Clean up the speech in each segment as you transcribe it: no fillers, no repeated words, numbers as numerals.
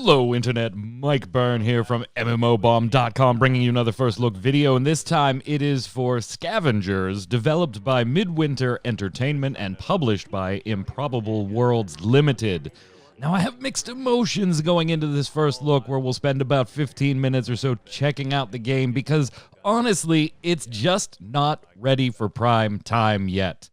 Hello, Internet. Mike Byrne here from MMOBomb.com, bringing you another first look video, and this time it is for Scavengers, developed by Midwinter Entertainment and published by Improbable Worlds Limited. Now, I have mixed emotions going into this first look, where we'll spend about 15 minutes or so checking out the game, because honestly, it's just not ready for prime time yet.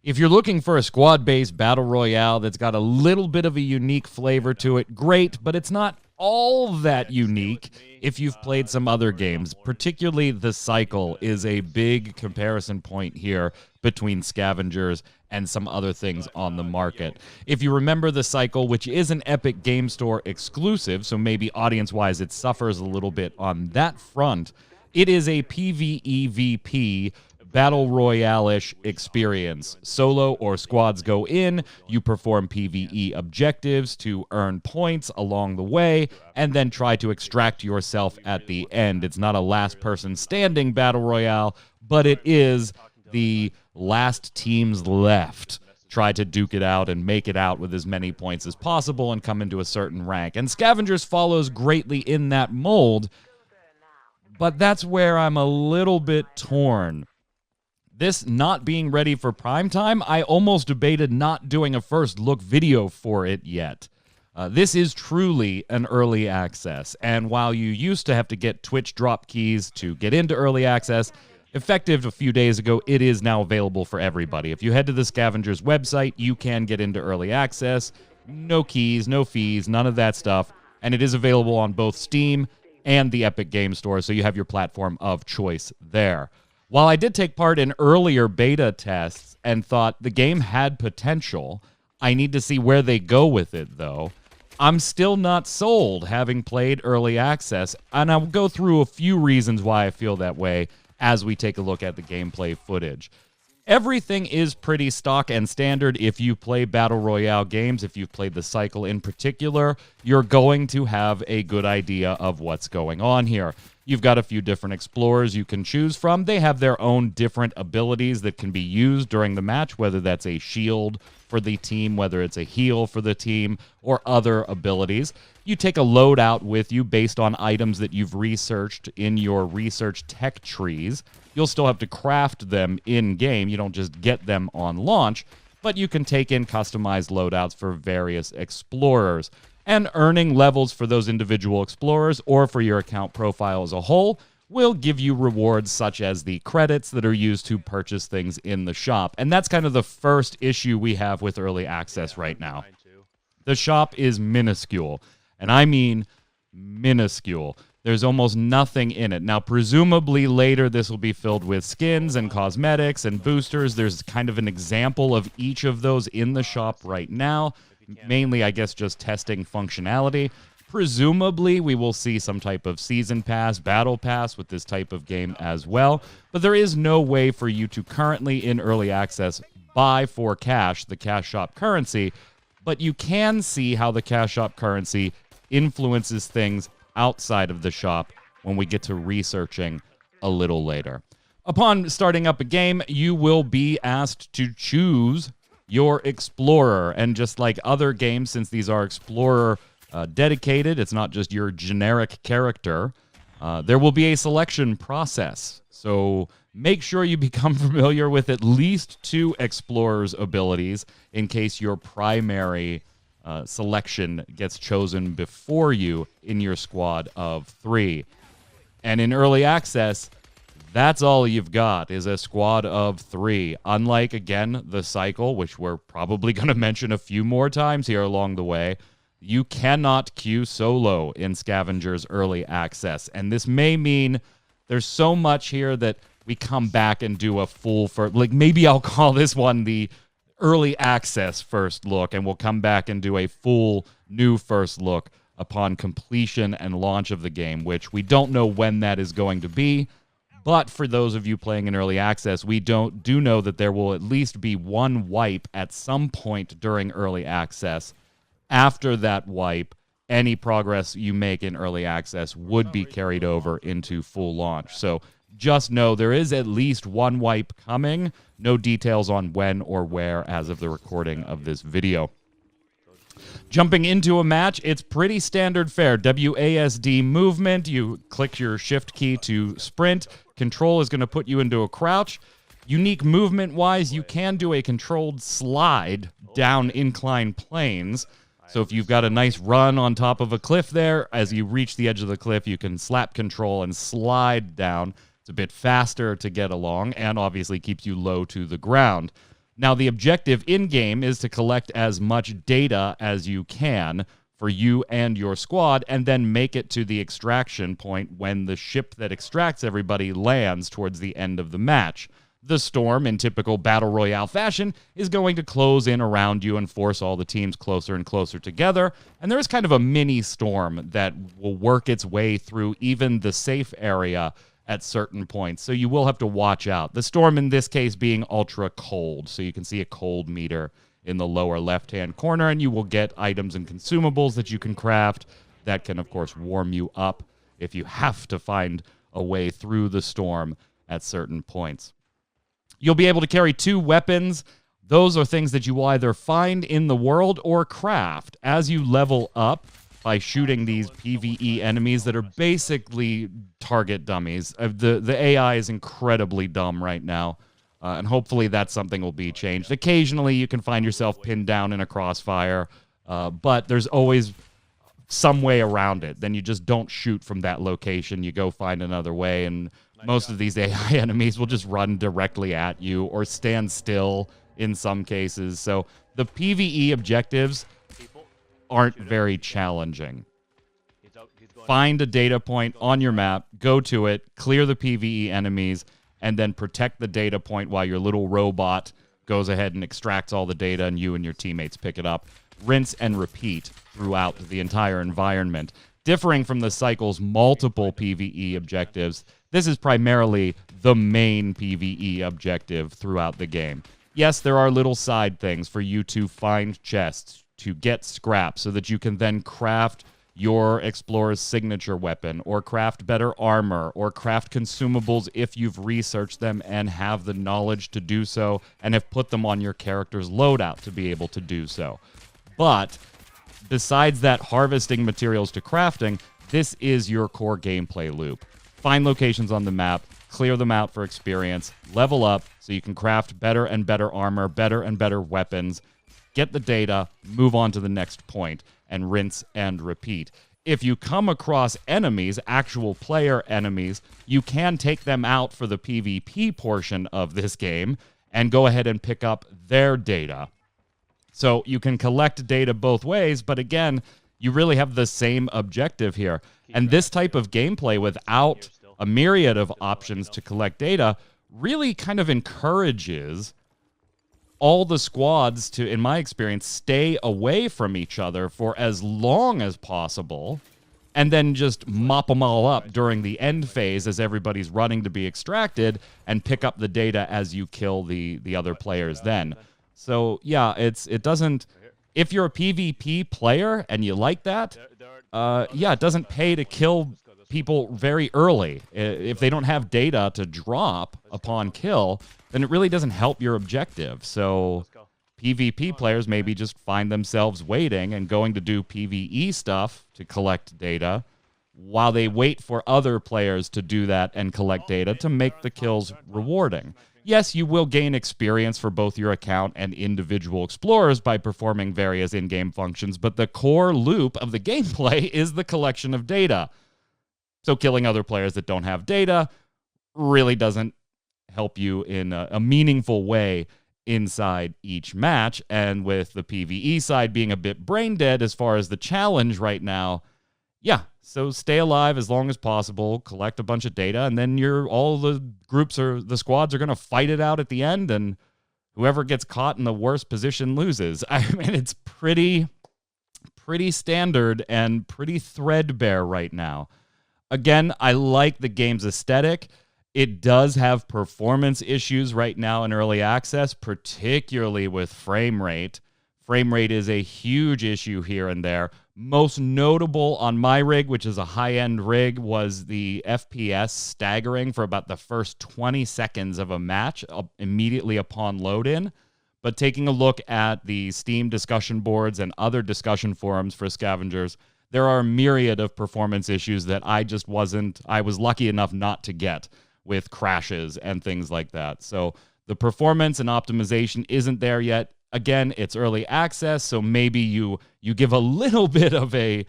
If you're looking for a squad-based battle royale that's got a little bit of a unique flavor to it, great, but it's not all that unique if you've played some other games. Particularly the Cycle is a big comparison point here between Scavengers and some other things on the market. If you remember the Cycle, which is an Epic Game Store exclusive, so maybe audience-wise it suffers a little bit on that front, it is a PvEvP Battle Royale-ish experience. Solo or squads go in, you perform PvE objectives to earn points along the way, and then try to extract yourself at the end. It's not a last person standing Battle Royale, but it is the last teams left try to duke it out and make it out with as many points as possible and come into a certain rank. And Scavengers follows greatly in that mold, but that's where I'm a little bit torn. This not being ready for prime time, I almost debated not doing a first look video for it yet. This is truly an early access, and while you used to have to get Twitch drop keys to get into early access, effective a few days ago, it is now available for everybody. If you head to the Scavengers website, you can get into early access. No keys, no fees, none of that stuff, and it is available on both Steam and the Epic Game Store, so you have your platform of choice there. While I did take part in earlier beta tests and thought the game had potential, I need to see where they go with it, though. I'm still not sold, having played early access, and I'll go through a few reasons why I feel that way as we take a look at the gameplay footage. Everything is pretty stock and standard if you play Battle Royale games. If you've played the Cycle in particular, you're going to have a good idea of what's going on here. You've got a few different explorers you can choose from. They have their own different abilities that can be used during the match, whether that's a shield for the team, whether it's a heal for the team, or other abilities. You take a loadout with you based on items that you've researched in your research tech trees. You'll still have to craft them in-game. You don't just get them on launch, but you can take in customized loadouts for various explorers. And earning levels for those individual explorers or for your account profile as a whole will give you rewards such as the credits that are used to purchase things in the shop. And that's kind of the first issue we have with early access right now. The shop is minuscule, and I mean minuscule. There's almost nothing in it. Now, presumably later this will be filled with skins and cosmetics and boosters. There's kind of an example of each of those in the shop right now. Mainly, I guess, just testing functionality. Presumably, we will see some type of season pass, battle pass with this type of game as well. But there is no way for you to currently, in early access, buy for cash the cash shop currency. But you can see how the cash shop currency influences things outside of the shop when we get to researching a little later. Upon starting up a game, you will be asked to choose your explorer, and just like other games, since these are explorer dedicated, it's not just your generic character, there will be a selection process. So make sure you become familiar with at least 2 explorers' abilities in case your primary selection gets chosen before you in your squad of 3. And in early access, that's all you've got is a squad of 3. Unlike, again, the Cycle, which we're probably going to mention a few more times here along the way, you cannot queue solo in Scavengers early access. And this may mean there's so much here that we come back and do a full maybe I'll call this one the early access first look, and we'll come back and do a full new first look upon completion and launch of the game, which we don't know when that is going to be. But for those of you playing in early access, we do know that there will at least be one wipe at some point during early access. After that wipe, any progress you make in early access would be carried over into full launch. So just know there is at least one wipe coming. No details on when or where as of the recording of this video. Jumping into a match, it's pretty standard fare. WASD movement, you click your shift key to sprint. Control is going to put you into a crouch. Unique movement-wise, you can do a controlled slide down incline planes. So if you've got a nice run on top of a cliff there, as you reach the edge of the cliff, you can slap control and slide down. It's a bit faster to get along and obviously keeps you low to the ground. Now, the objective in-game is to collect as much data as you can for you and your squad, and then make it to the extraction point when the ship that extracts everybody lands towards the end of the match. The storm, in typical Battle Royale fashion, is going to close in around you and force all the teams closer and closer together, and there is kind of a mini-storm that will work its way through even the safe area at certain points, so you will have to watch out. The storm in this case being ultra cold, so you can see a cold meter in the lower left-hand corner, and you will get items and consumables that you can craft that can, of course, warm you up if you have to find a way through the storm at certain points. You'll be able to carry 2 weapons. Those are things that you will either find in the world or craft as you level up by shooting these PvE enemies that are basically target dummies. The AI is incredibly dumb right now, and hopefully that's something will be changed. Occasionally you can find yourself pinned down in a crossfire, but there's always some way around it. Then you just don't shoot from that location. You go find another way, and most of these AI enemies will just run directly at you or stand still in some cases. So the PvE objectives aren't very challenging. Find a data point on your map, go to it, clear the PvE enemies, and then protect the data point while your little robot goes ahead and extracts all the data and you and your teammates pick it up. Rinse and repeat throughout the entire environment. Differing from the cycle's multiple PvE objectives, this is primarily the main PvE objective throughout the game. Yes, there are little side things for you to find chests, to get scrap so that you can then craft your explorer's signature weapon, or craft better armor, or craft consumables if you've researched them and have the knowledge to do so and have put them on your character's loadout to be able to do so. But besides that harvesting materials to crafting, this is your core gameplay loop. Find locations on the map, clear them out for experience, level up so you can craft better and better armor, better and better weapons, get the data, move on to the next point, and rinse and repeat. If you come across enemies, actual player enemies, you can take them out for the PvP portion of this game and go ahead and pick up their data. So you can collect data both ways, but again, you really have the same objective here. And this type of gameplay without a myriad of options to collect data really kind of encourages all the squads to, in my experience, stay away from each other for as long as possible and then just mop them all up during the end phase as everybody's running to be extracted and pick up the data as you kill the other players then. So, yeah, it doesn't... If you're a PvP player and you like that, yeah, it doesn't pay to kill people very early. If they don't have data to drop upon kill, then it really doesn't help your objective. So PvP players maybe just find themselves waiting and going to do PvE stuff to collect data while they wait for other players to do that and collect data to make the kills rewarding. Yes, you will gain experience for both your account and individual explorers by performing various in-game functions, but the core loop of the gameplay is the collection of data. So killing other players that don't have data really doesn't help you in a meaningful way inside each match. And with the PvE side being a bit brain dead as far as the challenge right now, yeah, so stay alive as long as possible, collect a bunch of data, and then all the groups or the squads are going to fight it out at the end, and whoever gets caught in the worst position loses. I mean, it's pretty standard and pretty threadbare right now. Again, I like the game's aesthetic. It does have performance issues right now in early access, particularly with frame rate. Frame rate is a huge issue here and there. Most notable on my rig, which is a high-end rig, was the FPS staggering for about the first 20 seconds of a match immediately upon load-in. but taking a look at the Steam discussion boards and other discussion forums for Scavengers, there are a myriad of performance issues that I was lucky enough not to get, with crashes and things like that. So the performance and optimization isn't there yet. Again, it's early access, so maybe you give a little bit of a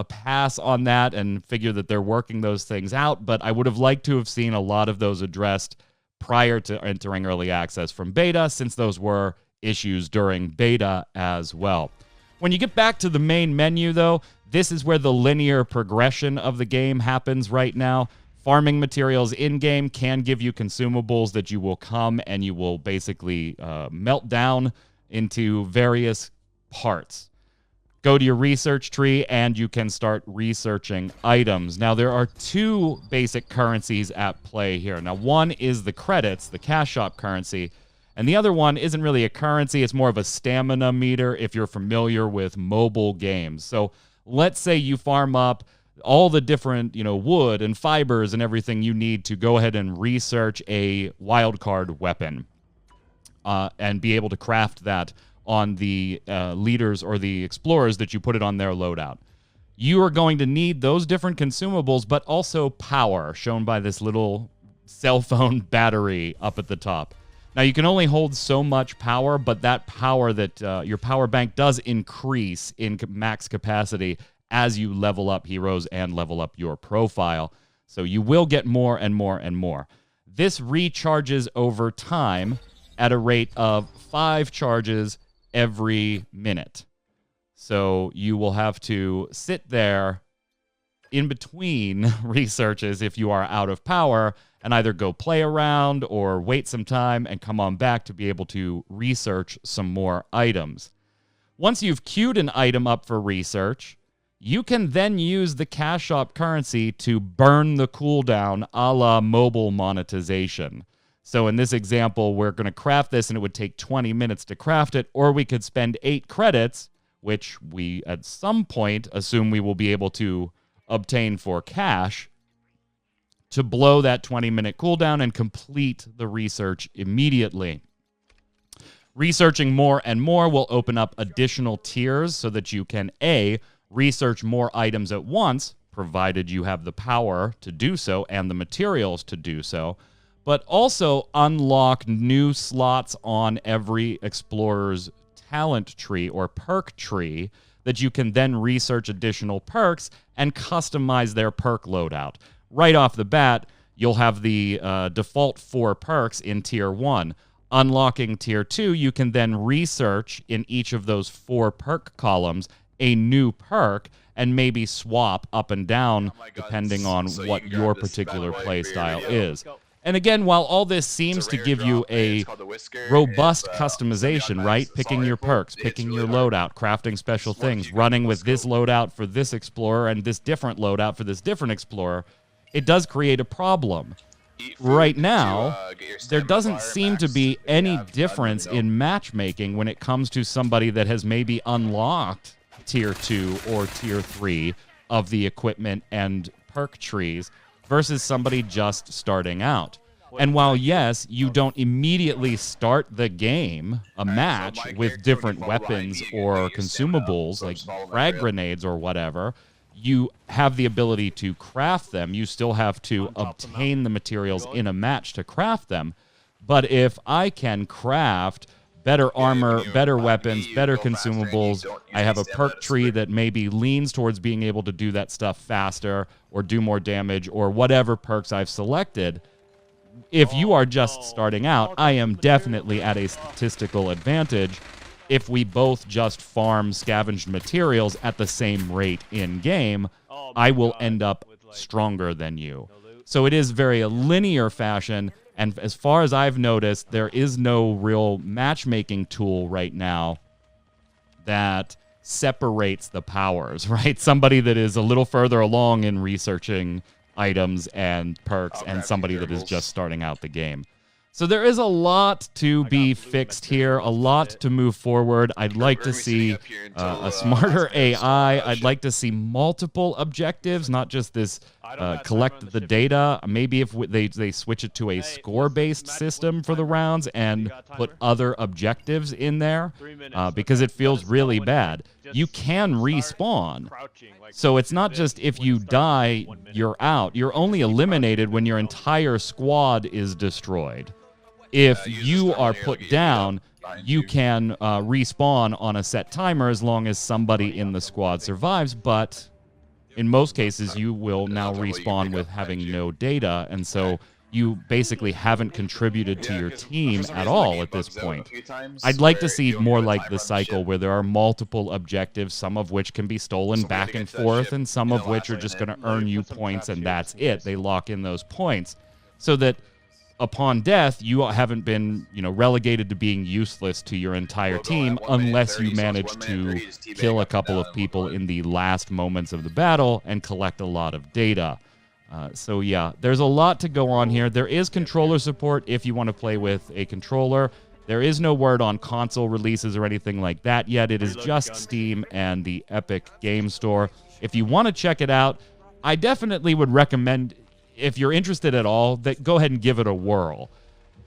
pass on that and figure that they're working those things out, but I would have liked to have seen a lot of those addressed prior to entering early access from beta, since those were issues during beta as well. When you get back to the main menu, though, this is where the linear progression of the game happens right now. Farming materials in-game can give you consumables that you will come and you will basically melt down into various parts. Go to your research tree and you can start researching items. Now, there are two basic currencies at play here. Now, one is the credits, the cash shop currency, and the other one isn't really a currency. It's more of a stamina meter if you're familiar with mobile games. So let's say you farm up all the different, wood and fibers and everything you need to go ahead and research a wildcard weapon and be able to craft that on the leaders or the explorers that you put it on their loadout. You are going to need those different consumables, but also power, shown by this little cell phone battery up at the top. Now, you can only hold so much power, but that power that your power bank does increase in max capacity as you level up heroes and level up your profile. So you will get more and more and more. This recharges over time at a rate of 5 charges every minute. So you will have to sit there in between researches if you are out of power and either go play around or wait some time and come on back to be able to research some more items. Once you've queued an item up for research, you can then use the cash shop currency to burn the cooldown a la mobile monetization. So in this example, we're going to craft this and it would take 20 minutes to craft it, or we could spend 8 credits, which we at some point assume we will be able to obtain for cash, to blow that 20-minute cooldown and complete the research immediately. Researching more and more will open up additional tiers so that you can, A, research more items at once, provided you have the power to do so and the materials to do so, but also unlock new slots on every explorer's talent tree or perk tree that you can then research additional perks and customize their perk loadout. Right off the bat, you'll have the default 4 perks in Tier 1. Unlocking Tier 2, you can then research in each of those 4 perk columns a new perk and maybe swap up and down depending on what your particular playstyle is. And again, while all this seems to give you a robust customization, right? Picking your perks, picking your loadout, crafting special things, running with this loadout for this explorer and this different loadout for this different explorer, it does create a problem. Right now, there doesn't seem to be any difference in matchmaking when it comes to somebody that has maybe unlocked Tier 2 or Tier 3 of the equipment and perk trees versus somebody just starting out. And while, yes, you don't immediately start the game, a match, with different weapons or consumables like frag grenades or whatever, you have the ability to craft them. You still have to obtain the materials in a match to craft them. But if I can craft better armor, better weapons, better consumables, I have a perk tree that maybe leans towards being able to do that stuff faster or do more damage or whatever perks I've selected. If you are just starting out, I am definitely at a statistical advantage if we both just farm scavenged materials at the same rate in-game. I will end up stronger than you. So it is very a linear fashion, and as far as I've noticed, there is no real matchmaking tool right now that separates the powers, right? Somebody that is a little further along in researching items and perks and somebody that is just starting out the game. So there is a lot to be fixed here, a lot to move forward. I'd like to see a smarter AI. I'd like to see multiple objectives, not just this collect the data. Maybe if they switch it to a score-based system for the rounds and put other objectives in there, because it feels really bad. You can respawn. So it's not just if you die, you're out. You're only eliminated when your entire squad is destroyed. If you are put down, you can respawn on a set timer as long as somebody in the squad survives, but in most cases, you will now respawn with having no data, and so you basically haven't contributed to your team at all at this point. I'd like to see more like the cycle where there are multiple objectives, some of which can be stolen back and forth, and some of which are just going to earn you points, and that's it. They lock in those points so that upon death, you haven't been, relegated to being useless to your entire team unless you manage to kill a couple of people in the last moments of the battle and collect a lot of data. So yeah, there's a lot to go on here. There is controller support if you want to play with a controller. There is no word on console releases or anything like that yet. It is just Steam and the Epic Game Store. If you want to check it out, I definitely would recommend, if you're interested at all, that go ahead and give it a whirl.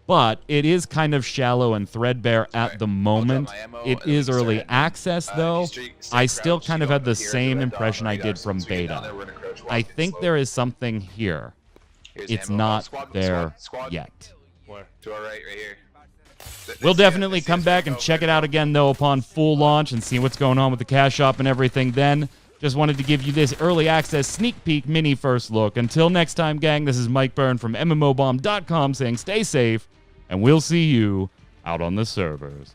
But it is kind of shallow and threadbare at the moment. It is early access, though. I still kind of had the same impression I did from beta. I think there is something here. It's not there yet. To our right here. We'll definitely come back and check it out again, though, upon full launch and see what's going on with the cash shop and everything then. Just wanted to give you this early access sneak peek mini first look. Until next time, gang, this is Mike Byrne from MMOBomb.com saying stay safe, and we'll see you out on the servers.